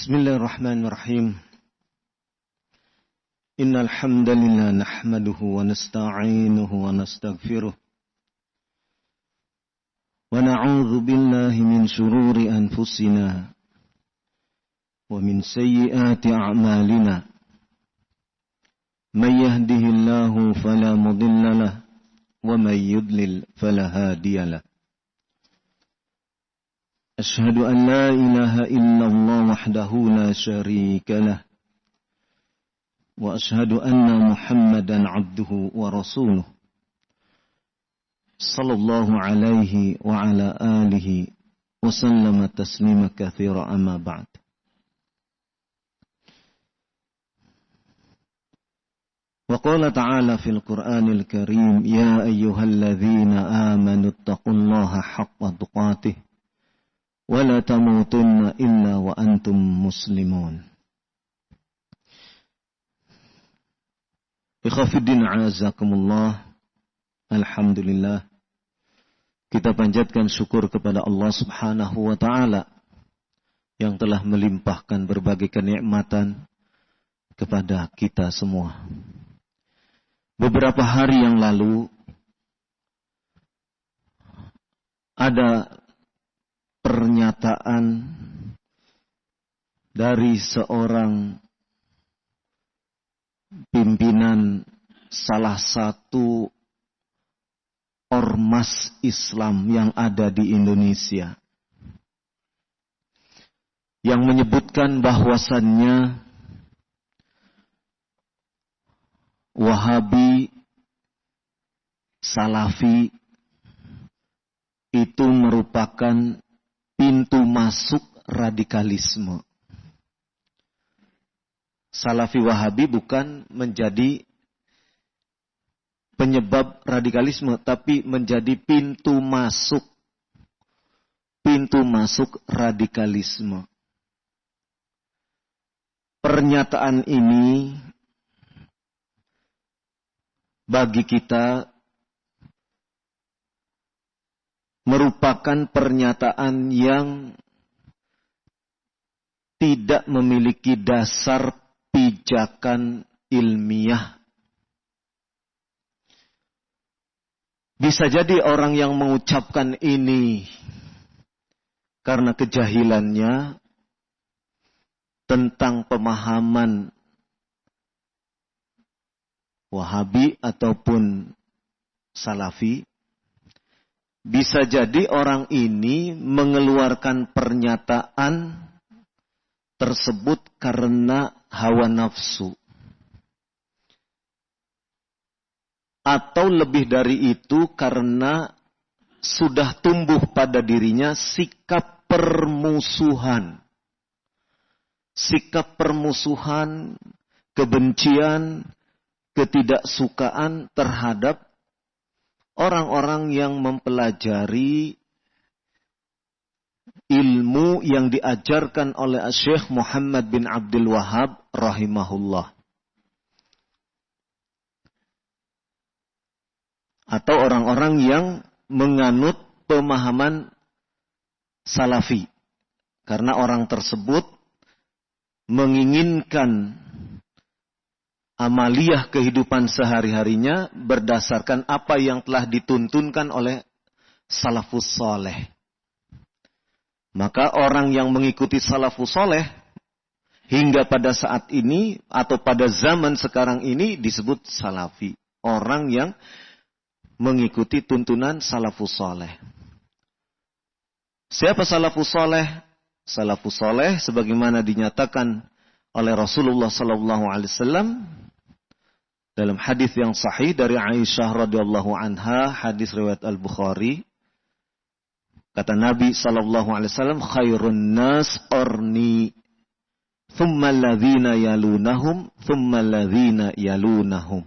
Bismillahirrahmanirrahim. Innal hamdalillah nahmaduhu wa nasta'inuhu wa nastaghfiruh. Wa na'udzu billahi min shururi anfusina wa min sayyiati a'malina. May yahdihillahu fala mudilla lahu wa may yudlil fala hadiya lahu. أشهد أن لا إله إلا الله وحده لا شريك له وأشهد أن محمدا عبده ورسوله صلى الله عليه وعلى آله وسلم تسليما كثيرا أما بعد. وقال تعالى في القرآن الكريم يا أيها الذين آمنوا اتقوا الله حق تقاته ولا تموتن إلا وأنتم مسلمون. Ikhwafiddin a'azakumullah. Alhamdulillah, kita panjatkan syukur kepada Allah subhanahu wa ta'ala yang telah melimpahkan berbagai kenikmatan kepada kita semua. Beberapa hari yang lalu ada pernyataan dari seorang pimpinan salah satu ormas Islam yang ada di Indonesia yang menyebutkan bahwasannya Wahabi, Salafi itu merupakan pintu masuk radikalisme. Salafi Wahabi bukan menjadi penyebab radikalisme, tapi menjadi pintu masuk radikalisme. Pernyataan ini bagi kita merupakan pernyataan yang tidak memiliki dasar pijakan ilmiah. Bisa jadi orang yang mengucapkan ini karena kejahilannya tentang pemahaman Wahabi ataupun Salafi. Bisa jadi orang ini mengeluarkan pernyataan tersebut karena hawa nafsu. Atau lebih dari itu karena sudah tumbuh pada dirinya sikap permusuhan. Sikap permusuhan, kebencian, ketidaksukaan terhadap orang-orang yang mempelajari ilmu yang diajarkan oleh Syekh Muhammad bin Abdul Wahhab rahimahullah. Atau orang-orang yang menganut pemahaman Salafi. Karena orang tersebut menginginkan amaliyah kehidupan sehari-harinya berdasarkan apa yang telah dituntunkan oleh salafus soleh. Maka orang yang mengikuti salafus soleh hingga pada saat ini atau pada zaman sekarang ini disebut salafi. Orang yang mengikuti tuntunan salafus soleh. Siapa salafus soleh? Salafus soleh sebagaimana dinyatakan oleh Rasulullah SAW dalam hadis yang sahih dari Aisyah radhiyallahu anha, hadis riwayat Al-Bukhari. Kata Nabi SAW, khairun nas qarni, thumma alladhina yalunahum, thumma alladhina yalunahum.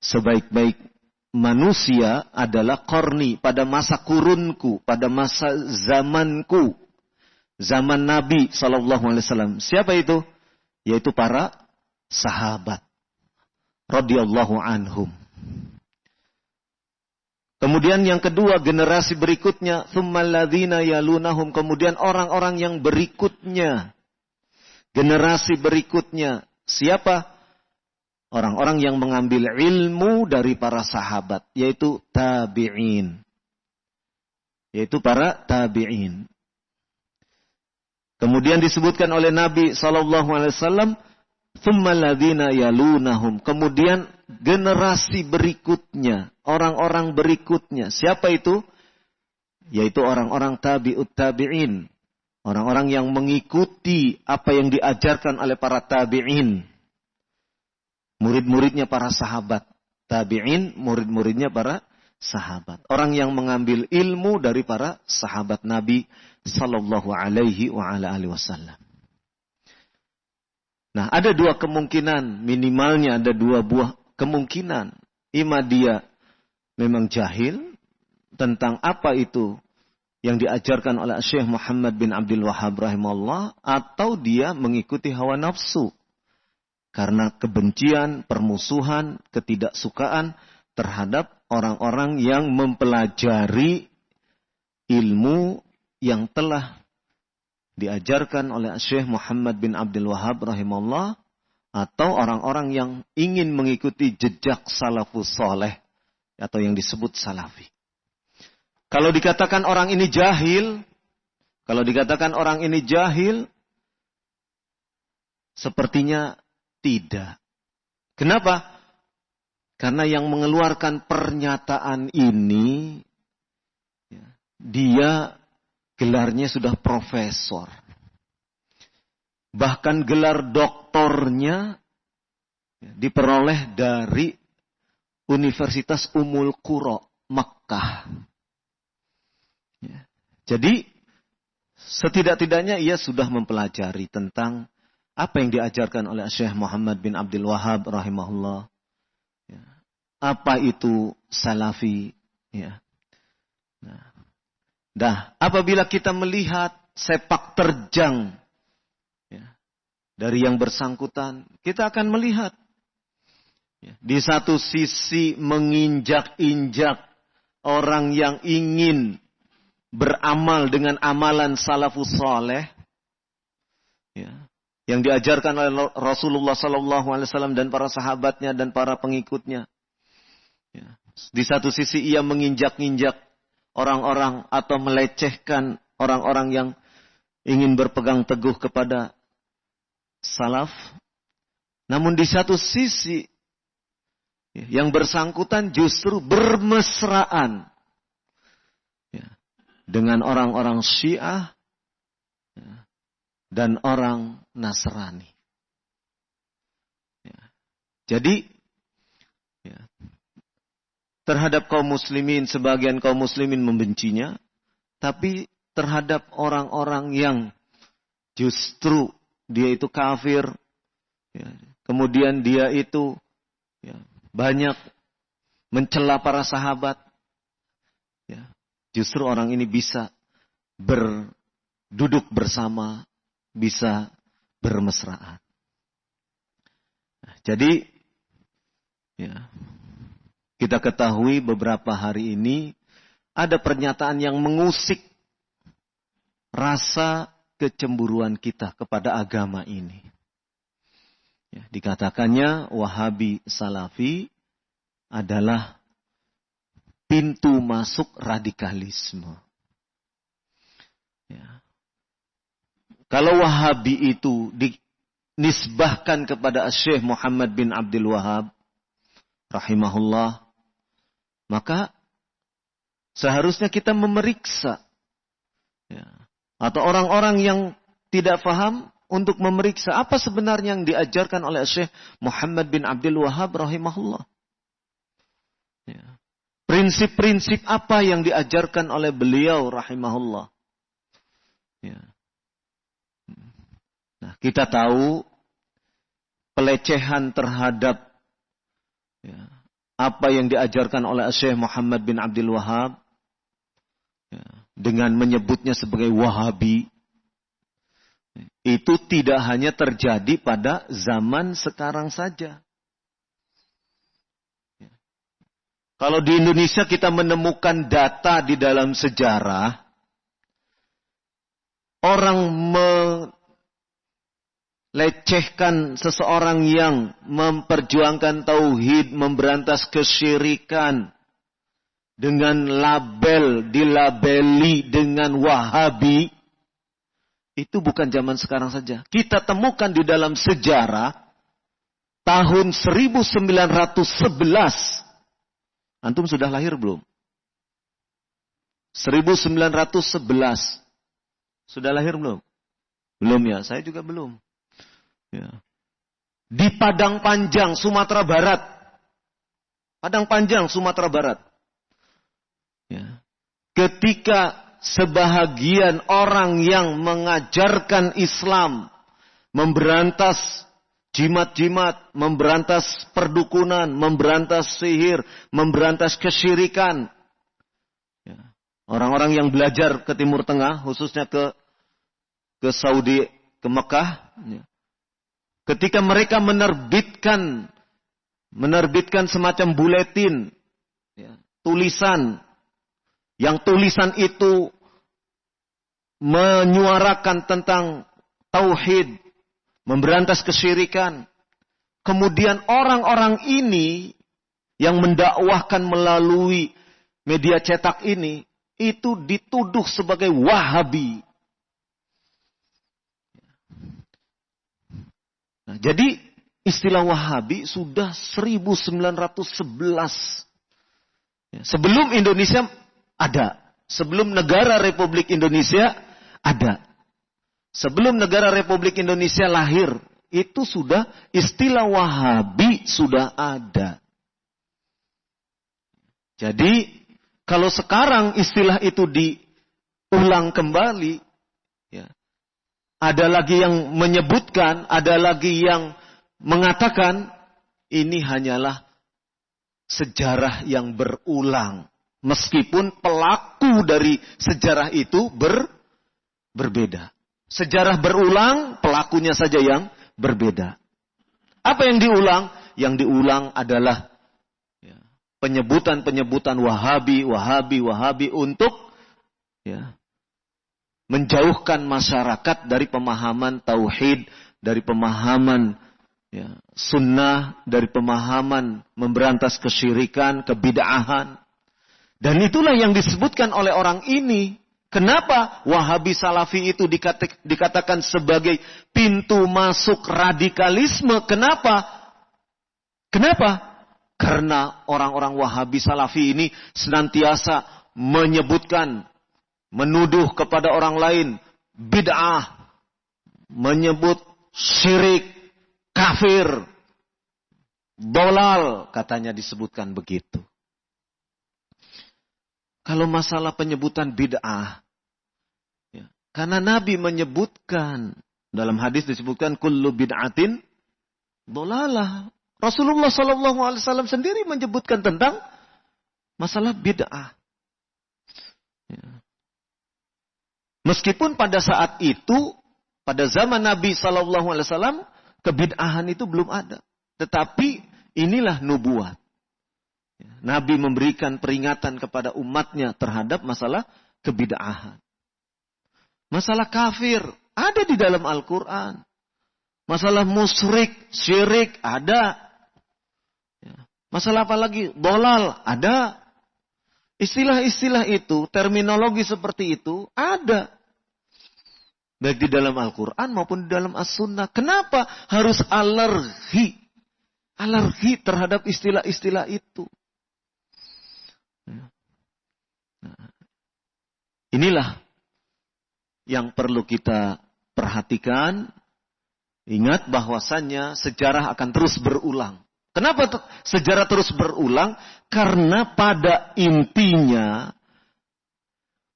Sebaik-baik manusia adalah qarni, pada masa kurunku, pada masa zamanku. Zaman Nabi SAW. Siapa itu? Yaitu para sahabat radhiyallahu anhum. Kemudian yang kedua, generasi berikutnya, tsummal ladzina yalunahum, kemudian orang-orang yang berikutnya Generasi berikutnya siapa? Orang-orang yang mengambil ilmu dari para sahabat, yaitu tabi'in. Yaitu para tabi'in. Kemudian disebutkan oleh Nabi SAW, "Tsumma alladziina yalunahum." Kemudian generasi berikutnya, orang-orang berikutnya. Siapa itu? Yaitu orang-orang tabi'ut tabi'in. Orang-orang yang mengikuti apa yang diajarkan oleh para tabi'in. Murid-muridnya para sahabat. Tabi'in, murid-muridnya para sahabat. Orang yang mengambil ilmu dari para sahabat Nabi sallallahu alaihi wa ala alihi wasallam. Nah, ada dua kemungkinan. Minimalnya ada dua buah kemungkinan. Ima dia memang jahil tentang apa itu yang diajarkan oleh Syekh Muhammad bin Abdul Wahhab rahimahullah, atau dia mengikuti hawa nafsu. Karena kebencian, permusuhan, ketidaksukaan terhadap orang-orang yang mempelajari ilmu yang telah diajarkan oleh Syekh Muhammad bin Abdul Wahhab rahimahullah, atau orang-orang yang ingin mengikuti jejak salafus saleh atau yang disebut salafi. Kalau dikatakan orang ini jahil, sepertinya tidak. Kenapa? Karena yang mengeluarkan pernyataan ini, dia gelarnya sudah profesor. Bahkan gelar doktornya diperoleh dari Universitas Ummul Qura, Makkah. Jadi, setidak-tidaknya ia sudah mempelajari tentang apa yang diajarkan oleh Syekh Muhammad bin Abdul Wahhab rahimahullah. Apa itu salafi? Nah, apabila kita melihat sepak terjang dari yang bersangkutan, kita akan melihat di satu sisi menginjak-injak orang yang ingin beramal dengan amalan salafus saleh, yang diajarkan oleh Rasulullah SAW dan para sahabatnya dan para pengikutnya. Di satu sisi ia menginjak-injak orang-orang atau melecehkan orang-orang yang ingin berpegang teguh kepada salaf. Namun di satu sisi yang bersangkutan justru bermesraan dengan orang-orang Syiah dan orang Nasrani. Jadi, terhadap kaum muslimin, sebagian kaum muslimin membencinya, tapi terhadap orang-orang yang justru dia itu kafir, kemudian dia itu banyak mencela para sahabat, justru orang ini bisa berduduk bersama, bisa bermesraan. Jadi, kita ketahui beberapa hari ini ada pernyataan yang mengusik rasa kecemburuan kita kepada agama ini. Dikatakannya Wahabi Salafi adalah pintu masuk radikalisme. Kalau Wahabi itu dinisbahkan kepada Syekh Muhammad bin Abdul Wahhab rahimahullah, maka seharusnya kita memeriksa. Atau orang-orang yang tidak paham untuk memeriksa apa sebenarnya yang diajarkan oleh Syekh Muhammad bin Abdul Wahhab rahimahullah. Prinsip-prinsip apa yang diajarkan oleh beliau rahimahullah. Nah, kita tahu pelecehan terhadap apa yang diajarkan oleh Syekh Muhammad bin Abdul Wahhab dengan menyebutnya sebagai Wahabi, itu tidak hanya terjadi pada zaman sekarang saja. Kalau di Indonesia kita menemukan data di dalam sejarah, orang lecehkan seseorang yang memperjuangkan tauhid, memberantas kesyirikan dengan dilabeli dengan Wahabi, itu bukan zaman sekarang saja. Kita temukan di dalam sejarah tahun 1911. Antum sudah lahir belum? 1911. Sudah lahir belum? Belum ya, saya juga belum. Ya. Di Padang Panjang, Sumatera Barat. Padang Panjang, Sumatera Barat. Ya. Ketika sebahagian orang yang mengajarkan Islam, memberantas jimat-jimat, memberantas perdukunan, memberantas sihir, memberantas kesyirikan. Ya. Orang-orang yang belajar ke Timur Tengah, khususnya ke Saudi, ke Mekah. Ya. Ketika mereka menerbitkan semacam buletin, ya, tulisan, yang tulisan itu menyuarakan tentang tauhid, memberantas kesyirikan. Kemudian orang-orang ini yang mendakwahkan melalui media cetak ini, itu dituduh sebagai Wahabi. Nah, jadi istilah Wahabi sudah 1911. Sebelum Indonesia ada. Sebelum negara Republik Indonesia ada. Sebelum negara Republik Indonesia lahir, itu sudah istilah Wahabi sudah ada. Jadi, kalau sekarang istilah itu diulang kembali, ya, ada lagi yang menyebutkan, ada lagi yang mengatakan, ini hanyalah sejarah yang berulang. Meskipun pelaku dari sejarah itu berbeda. Sejarah berulang, pelakunya saja yang berbeda. Apa yang diulang? Yang diulang adalah ya, penyebutan-penyebutan Wahabi untuk ya, menjauhkan masyarakat dari pemahaman tauhid, dari pemahaman ya, sunnah, dari pemahaman memberantas kesyirikan, kebid'ahan. Dan itulah yang disebutkan oleh orang ini. Kenapa Wahabi Salafi itu dikatakan sebagai pintu masuk radikalisme? Kenapa? Karena orang-orang Wahabi Salafi ini senantiasa menyebutkan, menuduh kepada orang lain bid'ah, menyebut syirik, kafir, dolal, katanya disebutkan begitu. Kalau masalah penyebutan bid'ah, ya, karena Nabi menyebutkan, dalam hadis disebutkan kullu bid'atin dolalah. Rasulullah SAW sendiri menyebutkan tentang masalah bid'ah. Ya. Meskipun pada saat itu, pada zaman Nabi SAW, kebid'ahan itu belum ada. Tetapi inilah nubuat. Nabi memberikan peringatan kepada umatnya terhadap masalah kebid'ahan. Masalah kafir ada di dalam Al-Quran. Masalah musyrik, syirik ada. Masalah apa lagi? Dolal ada. Istilah-istilah itu, terminologi seperti itu ada. Baik di dalam Al-Quran maupun di dalam As-Sunnah. Kenapa harus alergi? Alergi terhadap istilah-istilah itu. Inilah yang perlu kita perhatikan. Ingat bahwasannya sejarah akan terus berulang. Kenapa sejarah terus berulang? Karena pada intinya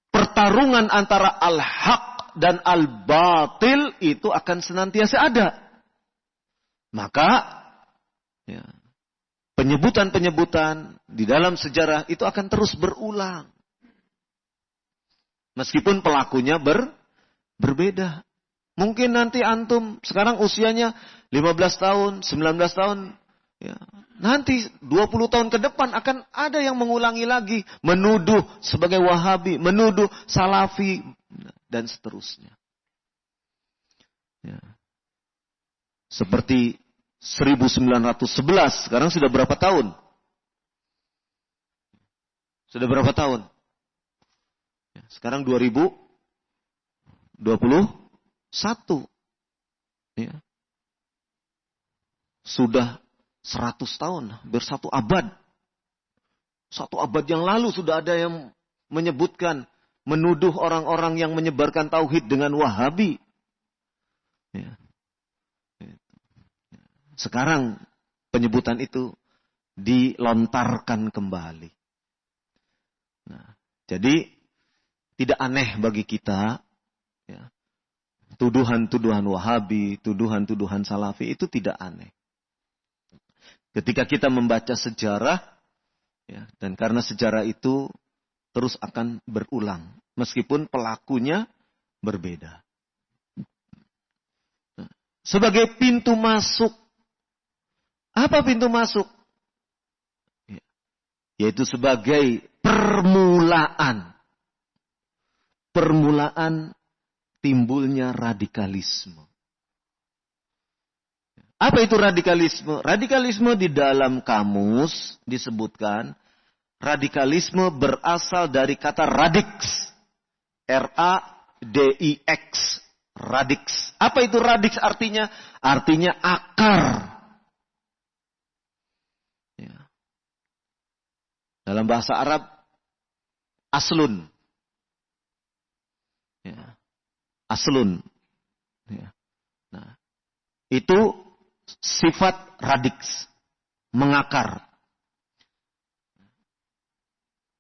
pertarungan antara al-haq dan al-batil itu akan senantiasa ada. Maka ya, penyebutan-penyebutan di dalam sejarah itu akan terus berulang. Meskipun pelakunya berbeda. Mungkin nanti antum sekarang usianya 15 tahun, 19 tahun. Ya. Nanti 20 tahun ke depan akan ada yang mengulangi lagi. Menuduh sebagai Wahabi, menuduh Salafi, dan seterusnya. Ya. Seperti 1911, sekarang sudah berapa tahun? Sudah berapa tahun? Sekarang 2021. Ya. Sudah 100 tahun, hampir 1 abad. 1 abad yang lalu sudah ada yang menyebutkan, menuduh orang-orang yang menyebarkan tauhid dengan Wahabi. Ya. Sekarang penyebutan itu dilontarkan kembali. Nah, jadi tidak aneh bagi kita, ya, tuduhan-tuduhan Wahabi, tuduhan-tuduhan Salafi itu tidak aneh. Ketika kita membaca sejarah, ya, dan karena sejarah itu terus akan berulang, meskipun pelakunya berbeda. Nah, sebagai pintu masuk, apa pintu masuk? Ya, yaitu sebagai permulaan timbulnya radikalisme. Apa itu radikalisme? Radikalisme di dalam kamus disebutkan, radikalisme berasal dari kata radix. R-A-D-I-X. Radix. Apa itu radix artinya? Artinya akar. Ya. Dalam bahasa Arab, aslun. Ya. Aslun. Ya. Nah, itu sifat radix. Mengakar.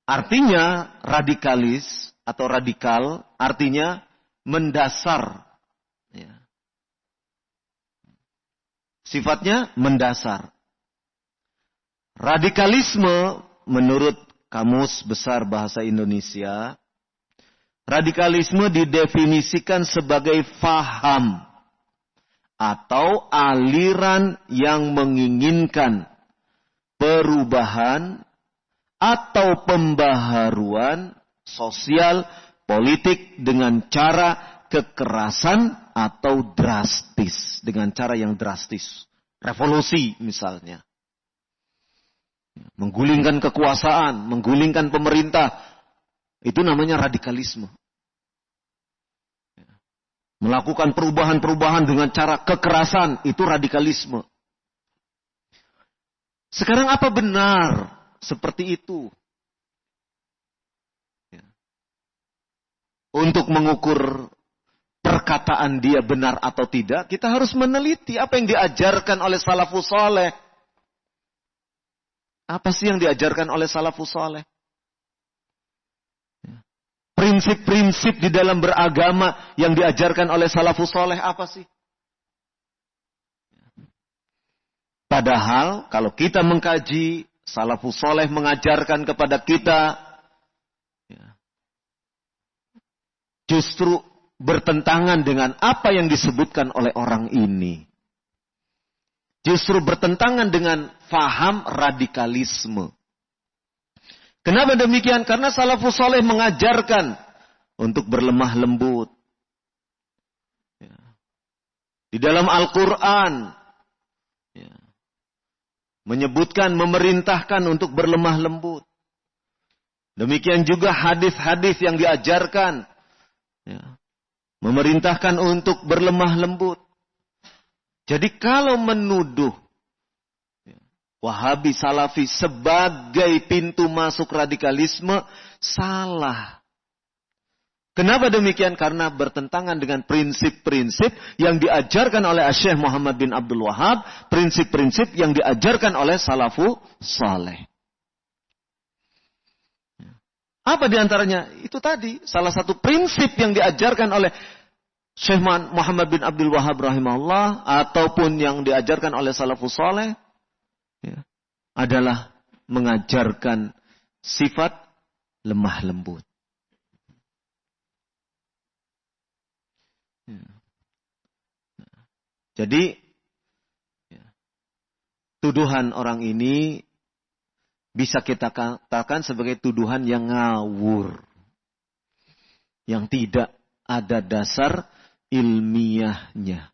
Artinya radikalis atau radikal, artinya mendasar. Ya. Sifatnya mendasar. Radikalisme menurut Kamus Besar Bahasa Indonesia, radikalisme didefinisikan sebagai faham atau aliran yang menginginkan perubahan atau pembaharuan sosial politik dengan cara kekerasan atau drastis, dengan cara yang drastis, revolusi misalnya. Menggulingkan kekuasaan, menggulingkan pemerintah. Itu namanya radikalisme. Melakukan perubahan-perubahan dengan cara kekerasan. Itu radikalisme. Sekarang apa benar seperti itu? Untuk mengukur perkataan dia benar atau tidak, kita harus meneliti apa yang diajarkan oleh salafus saleh. Apa sih yang diajarkan oleh salafus saleh? Prinsip-prinsip di dalam beragama yang diajarkan oleh salafus saleh apa sih? Padahal kalau kita mengkaji, salafus saleh mengajarkan kepada kita justru bertentangan dengan apa yang disebutkan oleh orang ini. Justru bertentangan dengan faham radikalisme. Kenapa demikian? Karena salafus saleh mengajarkan untuk berlemah lembut. Di dalam Al-Quran menyebutkan, memerintahkan untuk berlemah lembut. Demikian juga hadis-hadis yang diajarkan memerintahkan untuk berlemah lembut. Jadi kalau menuduh Wahabi Salafi sebagai pintu masuk radikalisme, salah. Kenapa demikian? Karena bertentangan dengan prinsip-prinsip yang diajarkan oleh Syekh Muhammad bin Abdul Wahab, prinsip-prinsip yang diajarkan oleh salafus saleh. Apa diantaranya? Itu tadi, salah satu prinsip yang diajarkan oleh Syekh Muhammad bin Abdul Wahab rahimahullah, ataupun yang diajarkan oleh salafus saleh, adalah mengajarkan sifat lemah lembut. Jadi, tuduhan orang ini bisa kita katakan sebagai tuduhan yang ngawur. Yang tidak ada dasar ilmiahnya.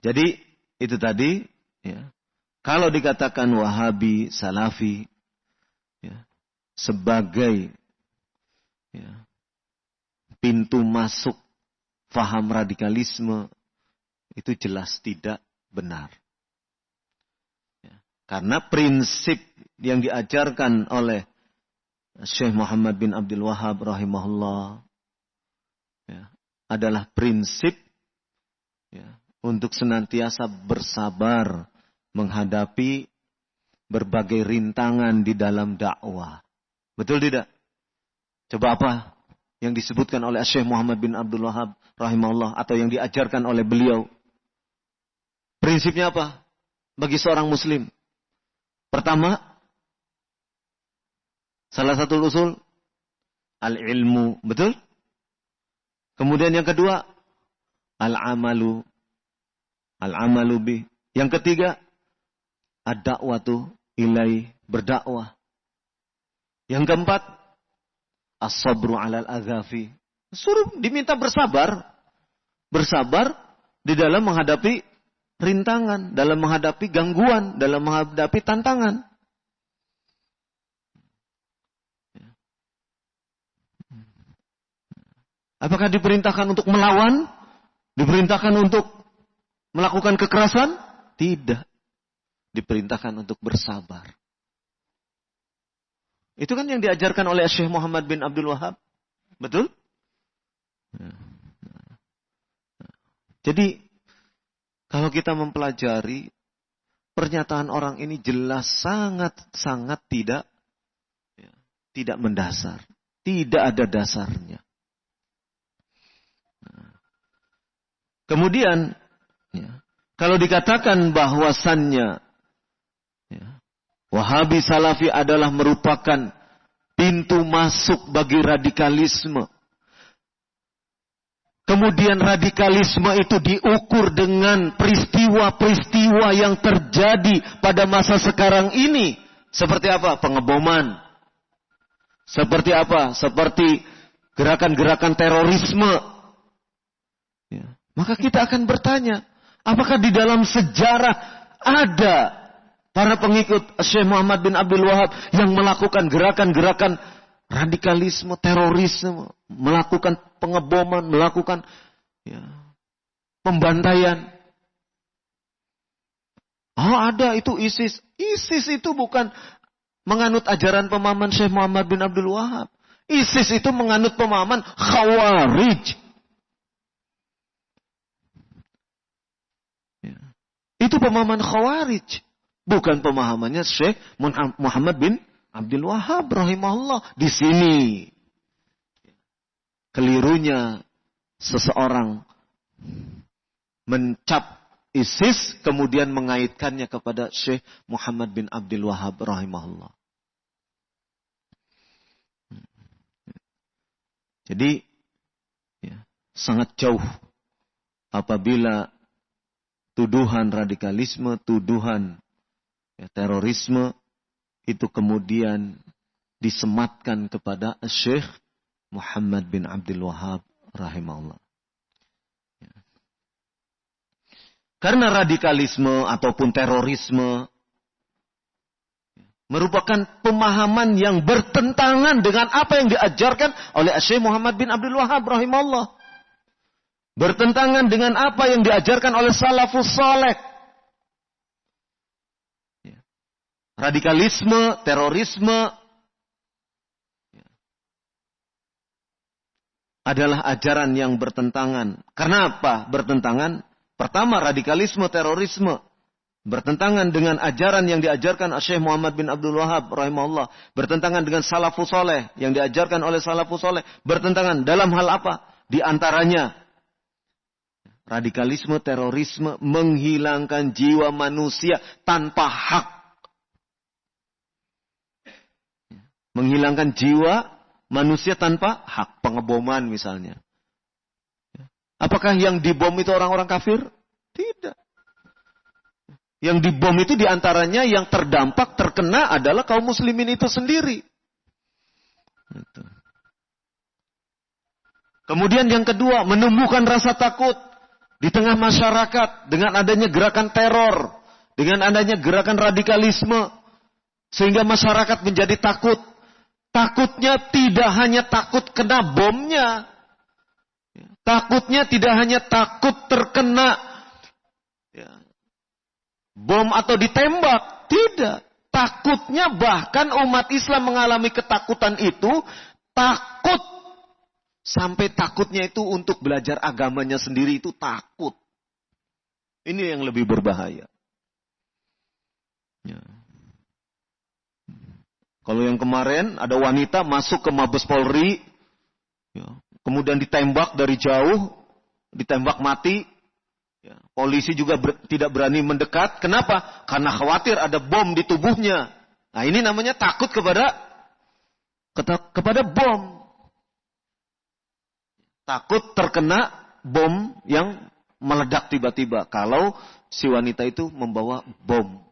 Jadi itu tadi, ya. Kalau dikatakan Wahabi, Salafi, ya, sebagai ya, pintu masuk faham radikalisme, itu jelas tidak benar. Ya. Karena prinsip yang diajarkan oleh Syekh Muhammad bin Abdul Wahhab rahimahullah ya, adalah prinsip ya, untuk senantiasa bersabar menghadapi berbagai rintangan di dalam dakwah. Betul tidak? Coba apa yang disebutkan oleh Syekh Muhammad bin Abdul Wahhab rahimahullah atau yang diajarkan oleh beliau? Prinsipnya apa? Bagi seorang muslim. Pertama, salah satu usul al-ilmu, betul? Kemudian yang kedua, al-amalu bih. Yang ketiga, ad-da'watu ilai, berdakwah. Yang keempat, as-sabru 'alal adzafi. Suruh diminta bersabar. Bersabar di dalam menghadapi rintangan, dalam menghadapi gangguan, dalam menghadapi tantangan. Apakah diperintahkan untuk melawan? Diperintahkan untuk melakukan kekerasan? Tidak. Diperintahkan untuk bersabar. Itu kan yang diajarkan oleh Syekh Muhammad bin Abdul Wahhab. Betul? Jadi, kalau kita mempelajari, pernyataan orang ini jelas sangat tidak mendasar. Tidak ada dasarnya. Kemudian, kalau dikatakan bahwasannya Wahabi Salafi adalah merupakan pintu masuk bagi radikalisme. Kemudian radikalisme itu diukur dengan peristiwa-peristiwa yang terjadi pada masa sekarang ini. Seperti apa? Pengeboman. Seperti apa? Seperti gerakan-gerakan terorisme. Ya. Maka kita akan bertanya, apakah di dalam sejarah ada para pengikut Syekh Muhammad bin Abdul Wahhab yang melakukan gerakan-gerakan radikalisme, terorisme, melakukan pengeboman, melakukan pembantaian? Oh, ada, itu ISIS. ISIS itu bukan menganut ajaran pemahaman Syekh Muhammad bin Abdul Wahhab. ISIS itu menganut pemahaman Khawarij. Itu pemahaman Khawarij. Bukan pemahamannya Syekh Muhammad bin Abdul Wahhab rahimahullah. Di sini kelirunya seseorang mencap ISIS kemudian mengaitkannya kepada Syekh Muhammad bin Abdul Wahhab rahimahullah. Jadi sangat jauh apabila tuduhan radikalisme, tuduhan terorisme itu kemudian disematkan kepada Syekh Muhammad bin Abdul Wahhab rahimahullah. Karena radikalisme ataupun terorisme merupakan pemahaman yang bertentangan dengan apa yang diajarkan oleh Syekh Muhammad bin Abdul Wahhab rahimahullah. Bertentangan dengan apa yang diajarkan oleh salafus saleh. Radikalisme, terorisme adalah ajaran yang bertentangan. Karena apa? Bertentangan. Pertama, radikalisme, terorisme bertentangan dengan ajaran yang diajarkan Syekh Muhammad bin Abdul Wahhab rahimahullah. Bertentangan dengan salafus saleh yang diajarkan oleh salafus saleh. Bertentangan dalam hal apa? Di antaranya radikalisme, terorisme menghilangkan jiwa manusia tanpa hak. Menghilangkan jiwa manusia tanpa hak. Pengeboman misalnya. Apakah yang dibom itu orang-orang kafir? Tidak. Yang dibom itu diantaranya yang terdampak, terkena adalah kaum muslimin itu sendiri. Kemudian yang kedua, menumbuhkan rasa takut. Di tengah masyarakat, dengan adanya gerakan teror, dengan adanya gerakan radikalisme, sehingga masyarakat menjadi takut. Takutnya tidak hanya takut kena bomnya. Takutnya tidak hanya takut terkena bom atau ditembak. Tidak. Takutnya bahkan umat Islam mengalami ketakutan itu, takut. Sampai takutnya itu untuk belajar agamanya sendiri itu takut. Ini yang lebih berbahaya. Ya. Kalau yang kemarin ada wanita masuk ke Mabes Polri, ya, kemudian ditembak dari jauh, ditembak mati. Ya, polisi juga tidak berani mendekat. Kenapa? Karena khawatir ada bom di tubuhnya. Nah ini namanya takut kepada bom. Takut terkena bom yang meledak tiba-tiba. Kalau si wanita itu membawa bom.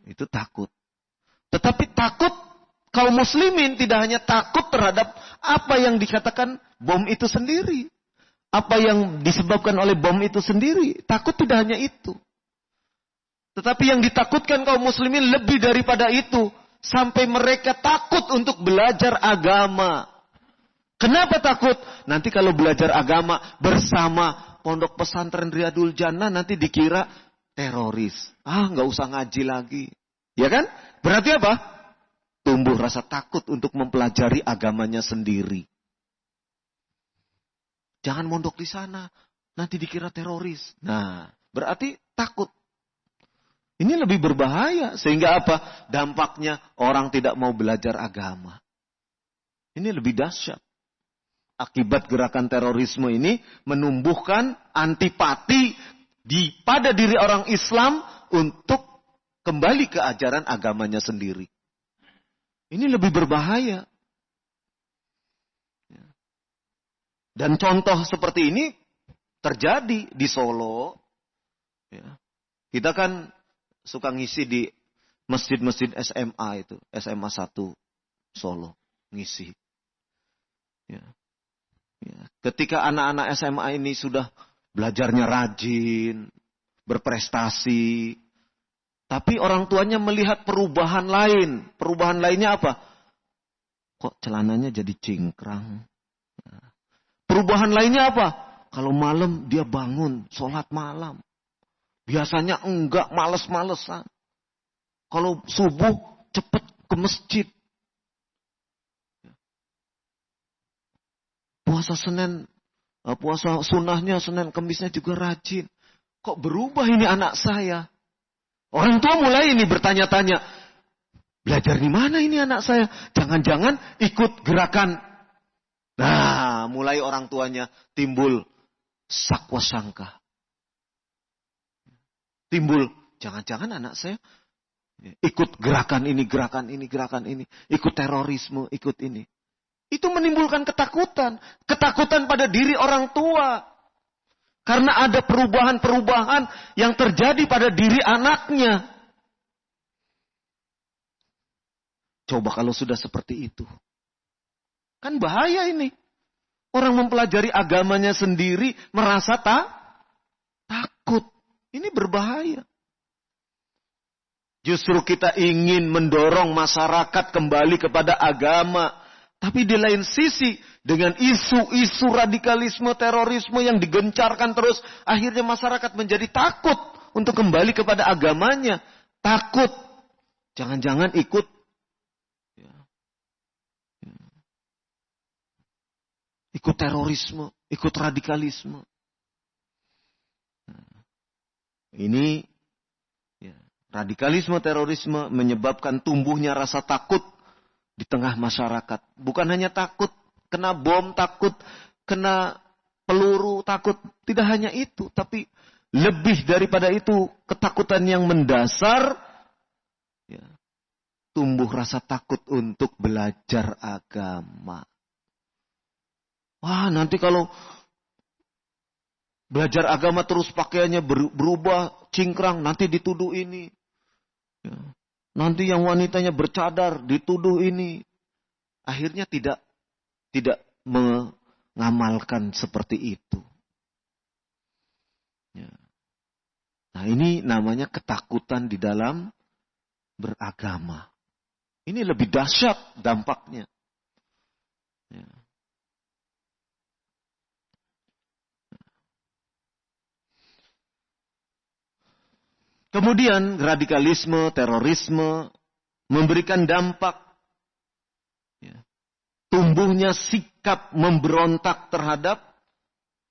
Itu takut. Tetapi takut kaum muslimin tidak hanya takut terhadap apa yang dikatakan bom itu sendiri. Apa yang disebabkan oleh bom itu sendiri. Takut tidak hanya itu. Tetapi yang ditakutkan kaum muslimin lebih daripada itu. Sampai mereka takut untuk belajar agama. Kenapa takut? Nanti kalau belajar agama bersama pondok pesantren Riyadul Jannah nanti dikira teroris. Nggak usah ngaji lagi. Ya kan? Berarti apa? Tumbuh rasa takut untuk mempelajari agamanya sendiri. Jangan mondok di sana. Nanti dikira teroris. Nah, berarti takut. Ini lebih berbahaya. Sehingga apa? Dampaknya orang tidak mau belajar agama. Ini lebih dahsyat. Akibat gerakan terorisme ini menumbuhkan antipati pada diri orang Islam untuk kembali ke ajaran agamanya sendiri. Ini lebih berbahaya. Dan contoh seperti ini terjadi di Solo. Kita kan suka ngisi di masjid-masjid SMA itu. SMA 1 Solo. Ngisi. Ketika anak-anak SMA ini sudah belajarnya rajin, berprestasi, tapi orang tuanya melihat perubahan lain. Perubahan lainnya apa? Kok celananya jadi cingkrang? Perubahan lainnya apa? Kalau malam dia bangun, sholat malam. Biasanya enggak, males-malesan. Kalau subuh cepet ke masjid. Puasa sunnahnya, Senin Kemisnya juga rajin. Kok berubah ini anak saya? Orang tua mulai ini bertanya-tanya. Belajar di mana ini anak saya? Jangan-jangan ikut gerakan. Nah, mulai orang tuanya timbul sakwa sangka. Timbul, jangan-jangan anak saya ikut gerakan ini, gerakan ini, gerakan ini. Ikut terorisme, ikut ini. Itu menimbulkan ketakutan. Ketakutan pada diri orang tua. Karena ada perubahan-perubahan yang terjadi pada diri anaknya. Coba kalau sudah seperti itu. Kan bahaya ini. Orang mempelajari agamanya sendiri merasa takut. Ini berbahaya. Justru kita ingin mendorong masyarakat kembali kepada agama. Tapi di lain sisi, dengan isu-isu radikalisme, terorisme yang digencarkan terus, akhirnya masyarakat menjadi takut untuk kembali kepada agamanya. Takut. Jangan-jangan ikut terorisme, ikut radikalisme. Ini radikalisme, terorisme menyebabkan tumbuhnya rasa takut di tengah masyarakat. Bukan hanya takut kena bom, takut kena peluru, takut. Tidak hanya itu. Tapi lebih daripada itu, ketakutan yang mendasar, tumbuh rasa takut untuk belajar agama. Wah, nanti kalau belajar agama terus pakaiannya berubah, cingkrang, nanti dituduh ini. Nanti yang wanitanya bercadar dituduh ini. Akhirnya tidak mengamalkan seperti itu. Ya. Nah, ini namanya ketakutan di dalam beragama. Ini lebih dahsyat dampaknya. Ya. Kemudian radikalisme, terorisme memberikan dampak ya, tumbuhnya sikap memberontak terhadap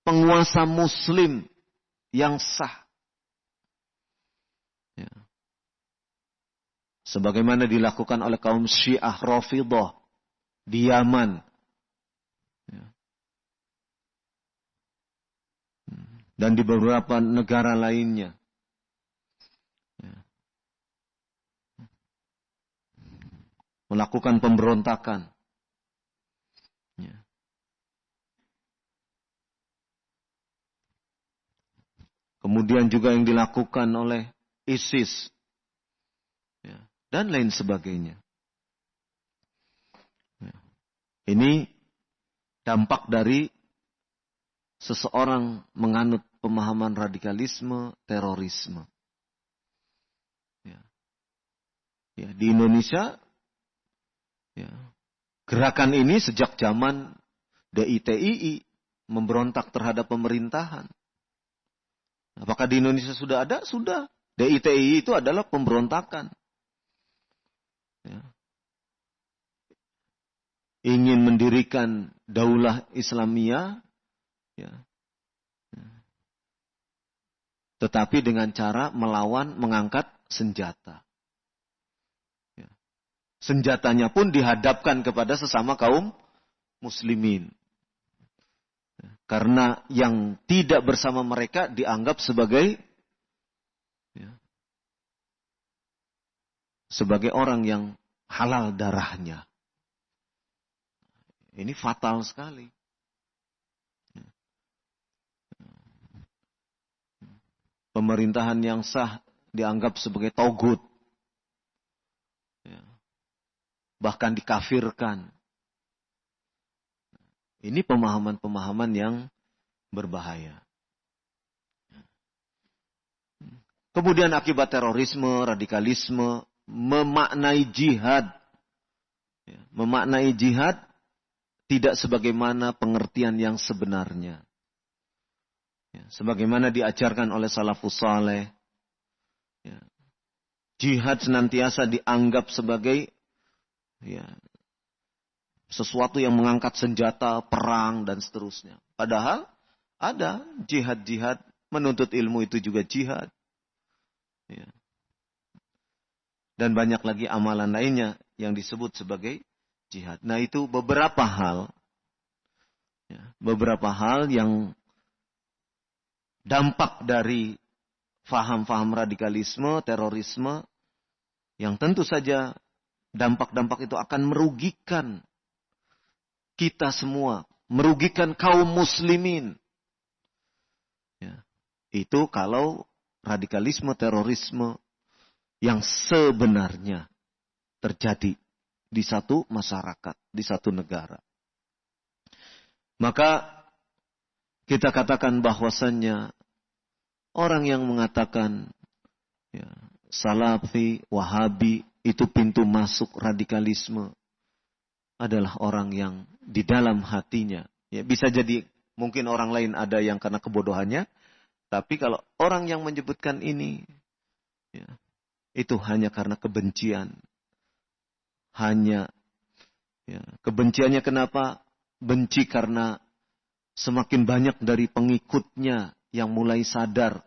penguasa muslim yang sah. Ya. Sebagaimana dilakukan oleh kaum Syiah Rafidhah di Yaman. Ya. Dan di beberapa negara lainnya. Ya. Melakukan pemberontakan. Ya. Kemudian juga yang dilakukan oleh ISIS. Ya. Dan lain sebagainya. Ya. Ini dampak dari seseorang menganut pemahaman radikalisme, terorisme. Ya. Ya, di Indonesia, ya, gerakan ini sejak zaman DITII memberontak terhadap pemerintahan. Apakah di Indonesia sudah ada? Sudah. DITII itu adalah pemberontakan. Ya. Ingin mendirikan daulah Islamiyah, ya. Tetapi dengan cara melawan, mengangkat senjata. Ya. Senjatanya pun dihadapkan kepada sesama kaum muslimin. Ya. Karena yang tidak bersama mereka dianggap sebagai ya, sebagai orang yang halal darahnya. Ini fatal sekali. Pemerintahan yang sah dianggap sebagai togut. Ya. Bahkan dikafirkan. Ini pemahaman-pemahaman yang berbahaya. Kemudian akibat terorisme, radikalisme, memaknai jihad. Ya. Memaknai jihad tidak sebagaimana pengertian yang sebenarnya. Ya, sebagaimana diajarkan oleh salafus saleh. Ya. Jihad senantiasa dianggap sebagai ya, sesuatu yang mengangkat senjata, perang, dan seterusnya. Padahal ada jihad-jihad, menuntut ilmu itu juga jihad. Ya. Dan banyak lagi amalan lainnya yang disebut sebagai jihad. Nah, itu beberapa hal. Ya, beberapa hal yang dampak dari faham-faham radikalisme, terorisme, yang tentu saja dampak-dampak itu akan merugikan kita semua, merugikan kaum muslimin. Ya, itu kalau radikalisme, terorisme yang sebenarnya terjadi di satu masyarakat, di satu negara. Maka kita katakan bahwasannya orang yang mengatakan ya, Salafi, Wahabi itu pintu masuk radikalisme adalah orang yang di dalam hatinya. Ya, bisa jadi mungkin orang lain ada yang karena kebodohannya, tapi kalau orang yang menyebutkan ini, ya, itu hanya karena kebencian. Hanya ya, kebenciannya kenapa? Benci karena semakin banyak dari pengikutnya yang mulai sadar,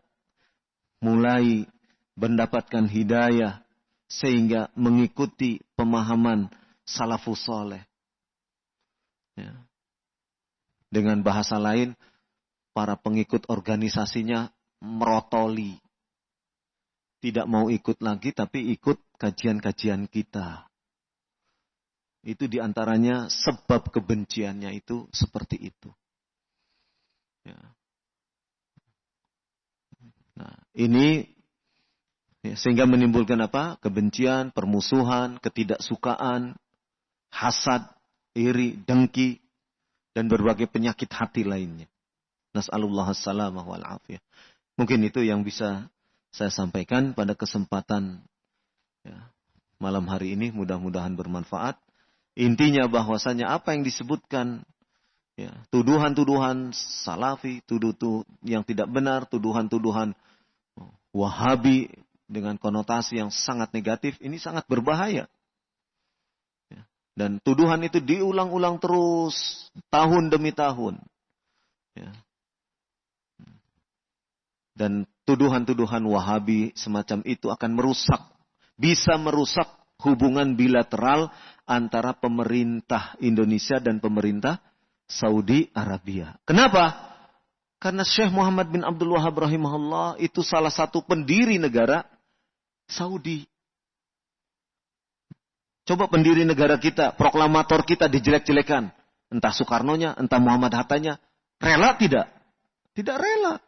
mulai mendapatkan hidayah, sehingga mengikuti pemahaman salafus saleh. Ya. Dengan bahasa lain, para pengikut organisasinya merotoli. Tidak mau ikut lagi, tapi ikut kajian-kajian kita. Itu diantaranya sebab kebenciannya itu seperti itu. Ya. Nah, ini ya, sehingga menimbulkan apa? Kebencian, permusuhan, ketidaksukaan, hasad, iri, dengki, dan berbagai penyakit hati lainnya. Nas'alullah as-salamah wal afiyah. Mungkin itu yang bisa saya sampaikan pada kesempatan malam hari ini, mudah-mudahan bermanfaat. Intinya bahwasanya apa yang disebutkan, tuduhan-tuduhan salafi, yang tidak benar, tuduhan-tuduhan wahabi dengan konotasi yang sangat negatif, ini sangat berbahaya. Dan tuduhan itu diulang-ulang terus, tahun demi tahun. Dan tuduhan-tuduhan wahabi semacam itu akan bisa merusak hubungan bilateral antara pemerintah Indonesia dan pemerintah Saudi Arabia. Kenapa? Karena Syekh Muhammad bin Abdul Wahab rahimahullah itu salah satu pendiri negara Saudi. Coba pendiri negara kita, proklamator kita dijelek-jelekan. Entah Soekarnonya, entah Muhammad Hattanya. Rela tidak? Tidak rela.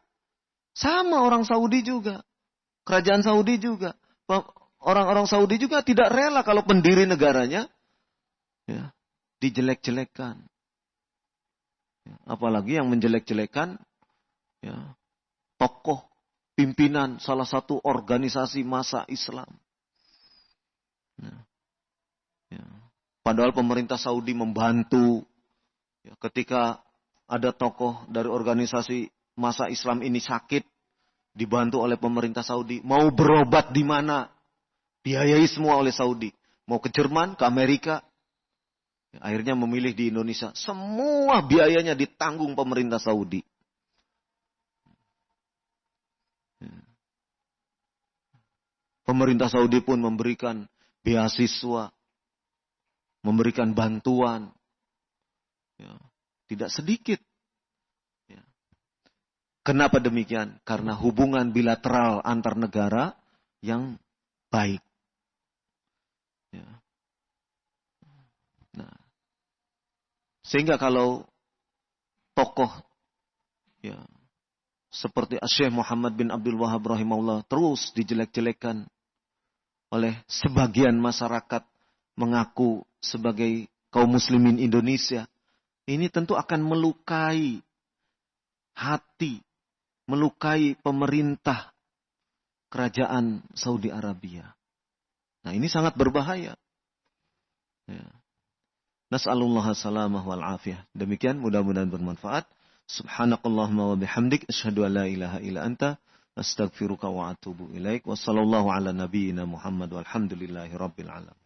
Sama orang Saudi juga. Kerajaan Saudi juga. Orang-orang Saudi juga tidak rela kalau pendiri negaranya dijelek-jelekan. Apalagi yang menjelek-jelekan tokoh pimpinan salah satu organisasi massa Islam. Padahal pemerintah Saudi membantu ketika ada tokoh dari organisasi massa Islam ini sakit, dibantu oleh pemerintah Saudi. Mau berobat di mana? Biayai semua oleh Saudi. Mau ke Jerman, ke Amerika. Akhirnya memilih di Indonesia. Semua biayanya ditanggung pemerintah Saudi. Pemerintah Saudi pun memberikan beasiswa, memberikan bantuan. Tidak sedikit. Kenapa demikian? Karena hubungan bilateral antar negara yang baik. Sehingga kalau tokoh seperti Syekh Muhammad bin Abdul Wahab rahimahullah terus dijelek-jelekan oleh sebagian masyarakat mengaku sebagai kaum muslimin Indonesia, ini tentu akan melukai hati, melukai pemerintah kerajaan Saudi Arabia. Nah, ini sangat berbahaya. Nas'alullah salamah wal afiyah. Demikian, mudah-mudahan bermanfaat. Subhanakallahumma wa bihamdik, asyhadu an la ilaha illa anta, astaghfiruka wa atubu ilaik. Wassallallahu ala nabiyyina Muhammad walhamdulillahi rabbil alamin.